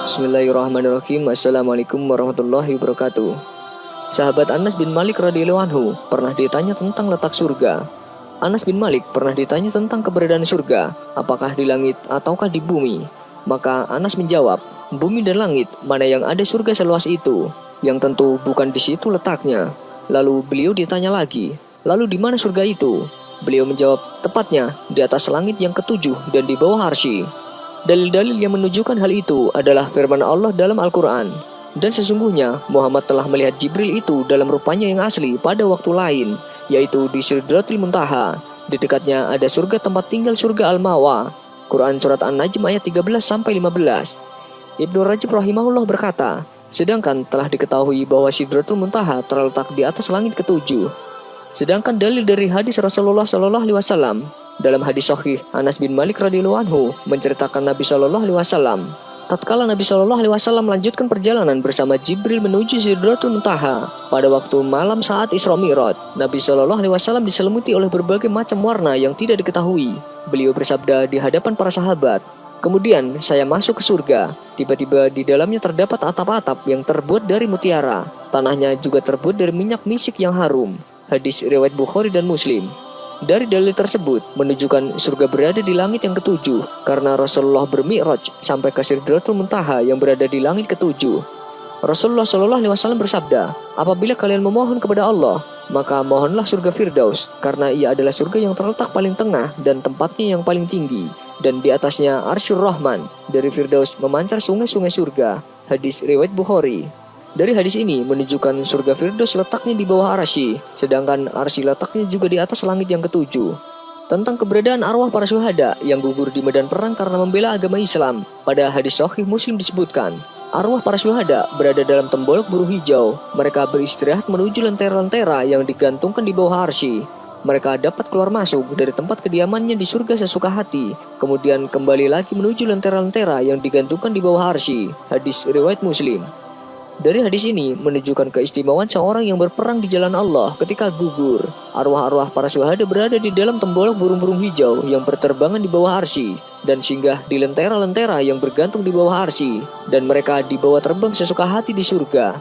Bismillahirrahmanirrahim. Assalamualaikum warahmatullahi wabarakatuh. Sahabat Anas bin Malik radhiyallahu anhu pernah ditanya tentang letak surga. Anas bin Malik pernah ditanya tentang keberadaan surga, apakah di langit ataukah di bumi. Maka Anas menjawab, bumi dan langit, mana yang ada surga seluas itu? Yang tentu bukan di situ letaknya. Lalu beliau ditanya lagi, lalu di mana surga itu? Beliau menjawab, tepatnya di atas langit yang ketujuh dan di bawah arsy. Dalil-dalil yang menunjukkan hal itu adalah firman Allah dalam Al-Quran. Dan sesungguhnya Muhammad telah melihat Jibril itu dalam rupanya yang asli pada waktu lain, yaitu di Sidratul Muntaha. Di dekatnya ada surga tempat tinggal surga Al-Mawa. Quran Surat An-Najm ayat 13-15. Ibnu Rajab rahimahullah berkata, sedangkan telah diketahui bahwa Sidratul Muntaha terletak di atas langit ketujuh. Sedangkan dalil dari hadis Rasulullah SAW, dalam hadis sahih Anas bin Malik radhiyallahu anhu menceritakan Nabi SAW, tatkala Nabi SAW melanjutkan perjalanan bersama Jibril menuju Sidratul Muntaha pada waktu malam saat Isra Mi'raj, Nabi SAW diselimuti oleh berbagai macam warna yang tidak diketahui. Beliau bersabda di hadapan para sahabat, kemudian saya masuk ke surga. Tiba-tiba di dalamnya terdapat atap-atap yang terbuat dari mutiara. Tanahnya juga terbuat dari minyak misik yang harum. Hadis riwayat Bukhari dan Muslim. Dari dalil tersebut menunjukkan surga berada di langit yang ketujuh karena Rasulullah bermi'raj sampai ke Sidratul Muntaha yang berada di langit ketujuh. Rasulullah SAW bersabda, apabila kalian memohon kepada Allah, maka mohonlah surga Firdaus karena ia adalah surga yang terletak paling tengah dan tempatnya yang paling tinggi, dan di atasnya Arsyur Rahman. Dari Firdaus memancar sungai-sungai surga. Hadis riwayat Bukhari. Dari hadis ini menunjukkan surga Firdaus letaknya di bawah arsy, sedangkan arsy letaknya juga di atas langit yang ketujuh. Tentang keberadaan arwah para syuhada yang gugur di medan perang karena membela agama Islam, pada hadis sahih Muslim disebutkan, arwah para syuhada berada dalam tembolok biru hijau. Mereka beristirahat menuju lentera-lentera yang digantungkan di bawah arsy. Mereka dapat keluar masuk dari tempat kediamannya di surga sesuka hati, kemudian kembali lagi menuju lentera-lentera yang digantungkan di bawah arsy. Hadis riwayat Muslim. Dari hadis ini menunjukkan keistimewaan seorang yang berperang di jalan Allah ketika gugur. Arwah-arwah para syuhada berada di dalam tembolok burung-burung hijau yang berterbangan di bawah arsy dan singgah di lentera-lentera yang bergantung di bawah arsy, dan mereka dibawa terbang sesuka hati di surga.